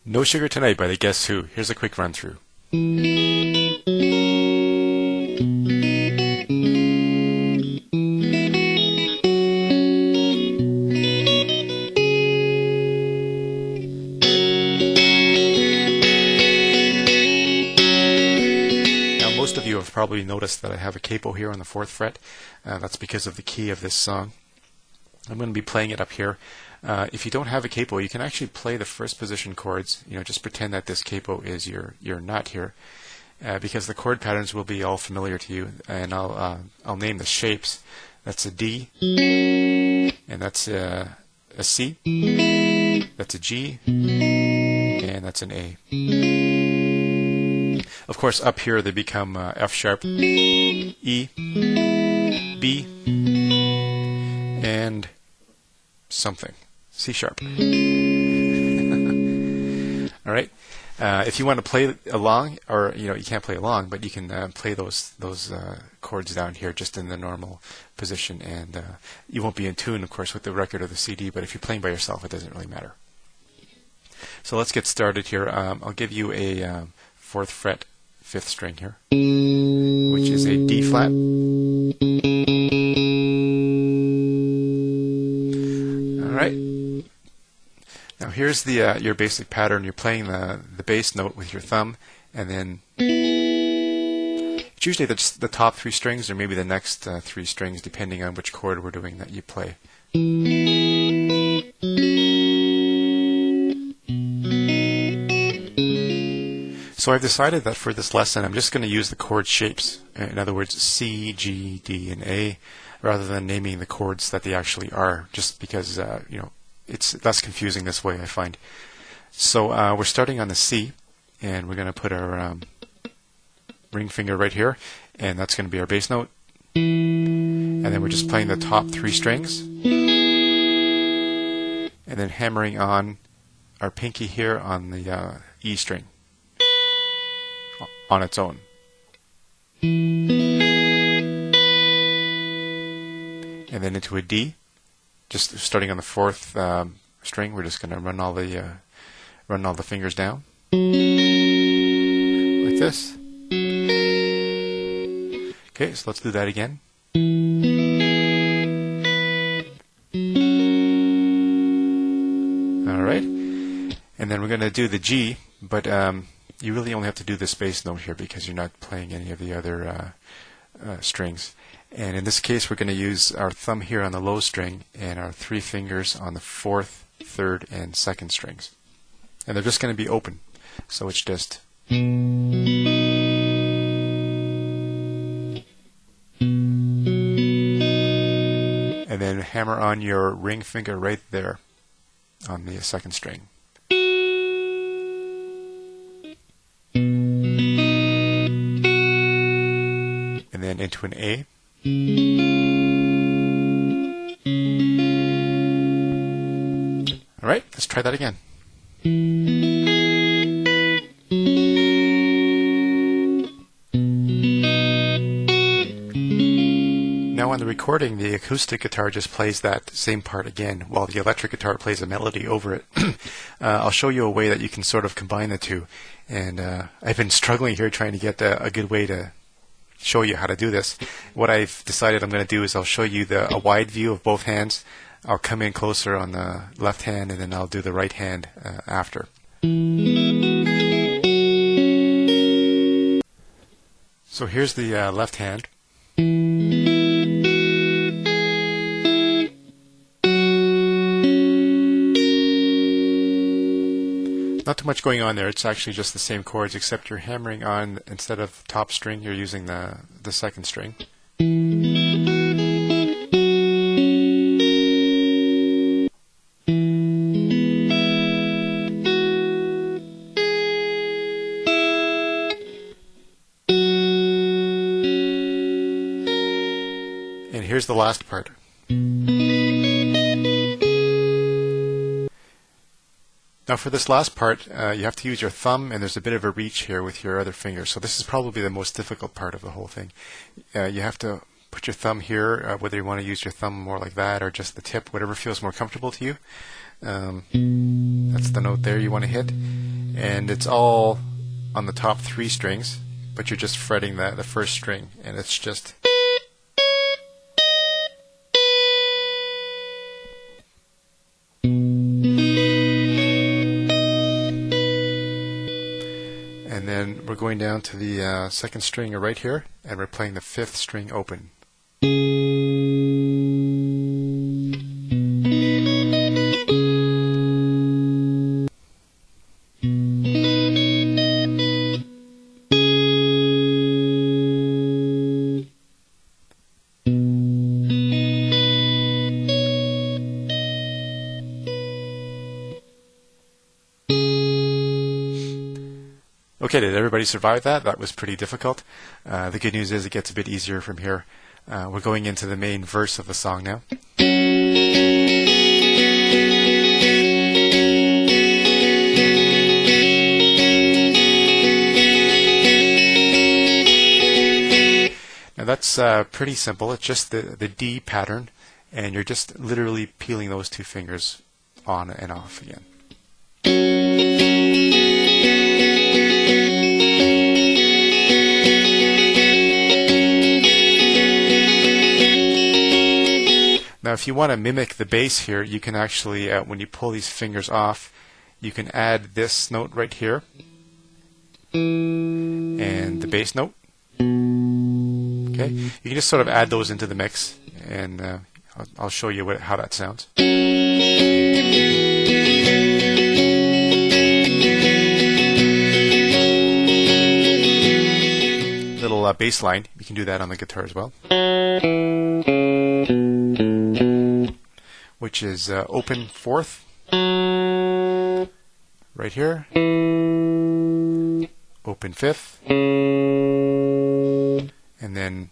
No Sugar Tonight by the Guess Who. Here's a quick run through. Most of you have probably noticed that I have a capo here on the 4th fret. That's because of the key of this song. I'm going to be playing it up here. If you don't have a capo, you can actually play the first position chords. Just pretend that this capo is your nut here, because the chord patterns will be all familiar to you. And I'll name the shapes. That's a D, and that's a C, that's a G, and that's an A. Of course, up here they become F sharp, E, B, and something, C sharp. All right. If you want to play along, or you can't play along, but you can play those chords down here just in the normal position, and you won't be in tune, of course, with the record or the CD. But if you're playing by yourself, it doesn't really matter. So let's get started here. I'll give you a 4th fret, 5th string here, which is a D flat. All right. Now here's the your basic pattern. You're playing the bass note with your thumb, and then it's usually the top 3 strings, or maybe the next 3 strings, depending on which chord we're doing that you play. So I've decided that for this lesson, I'm just going to use the chord shapes. In other words, C, G, D, and A, rather than naming the chords that they actually are, just because it's less confusing this way, I find. So we're starting on the C, and we're going to put our ring finger right here, and that's going to be our bass note. And then we're just playing the top 3 strings, and then hammering on our pinky here on the E string on its own. And then into a D, just starting on the 4th string. We're just going to run all the fingers down like this. Okay, so let's do that again. All right, and then we're going to do the G, but you really only have to do this bass note here because you're not playing any of the other strings. And in this case, we're going to use our thumb here on the low string and our 3 fingers on the 4th, 3rd, and 2nd strings. And they're just going to be open. So it's just... And then hammer on your ring finger right there on the 2nd string. And then into an A. All right, let's try that again. Now on the recording, the acoustic guitar just plays that same part again, while the electric guitar plays a melody over it. I'll show you a way that you can sort of combine the two. And I've been struggling here trying to get a good way to show you how to do this. What I've decided I'm going to do is I'll show you a wide view of both hands. I'll come in closer on the left hand, and then I'll do the right hand after. So here's the left hand. Not too much going on there. It's actually just the same chords, except you're hammering on, instead of top string, you're using the 2nd string. And here's the last part. Now for this last part, you have to use your thumb, and there's a bit of a reach here with your other finger. So this is probably the most difficult part of the whole thing. You have to put your thumb here, whether you want to use your thumb more like that or just the tip, whatever feels more comfortable to you. That's the note there you want to hit. and it's all on the top 3 strings, but you're just fretting the first string, and it's just. And then we're going down to the 2nd string right here, and we're playing the 5th string open. Okay, did everybody survive that? That was pretty difficult. The good news is it gets a bit easier from here. We're going into the main verse of the song now. Now that's pretty simple. It's just the D pattern, and you're just literally peeling those 2 fingers on and off again. Now if you want to mimic the bass here, you can actually, when you pull these fingers off, you can add this note right here, and the bass note. Okay, you can just sort of add those into the mix, and I'll show you how that sounds. Little bass line, you can do that on the guitar as well, which is open 4th, right here, open 5th, and then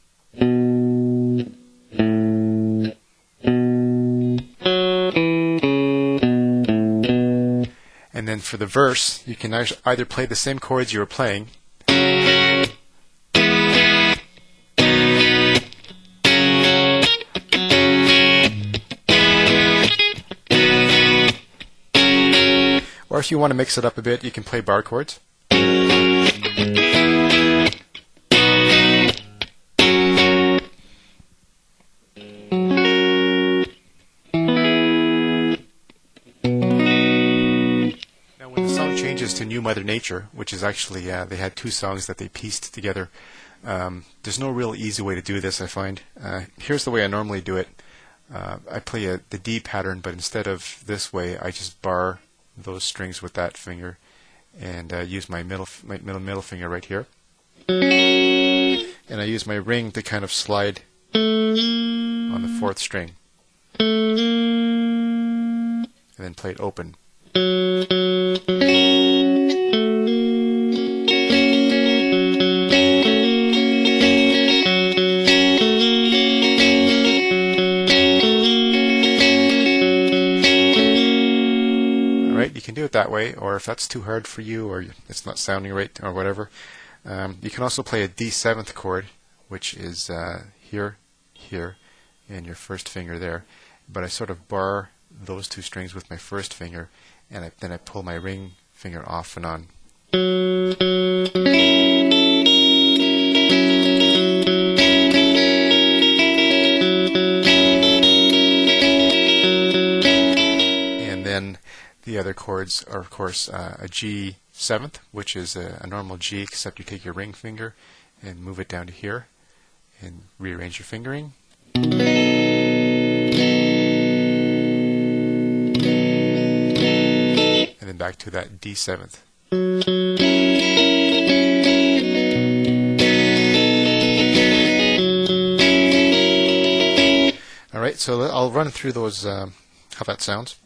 for the verse, you can either play the same chords you were playing, or if you want to mix it up a bit, you can play bar chords. Changes to New Mother Nature, which is actually, they had 2 songs that they pieced together. There's no real easy way to do this, I find. Here's the way I normally do it. I play the D pattern, but instead of this way, I just bar those strings with that finger and use my middle finger right here. And I use my ring to kind of slide on the 4th string. And then play it open. You can do it that way, or if that's too hard for you, or it's not sounding right, or whatever, you can also play a D7th chord, which is here, here, and your 1st finger there. But I sort of bar those 2 strings with my 1st finger, and then I pull my ring finger off and on. And then the other chords are, of course, a G7th, which is a normal G, except you take your ring finger and move it down to here and rearrange your fingering. And then back to that D7th. Alright, so I'll run through those, how that sounds.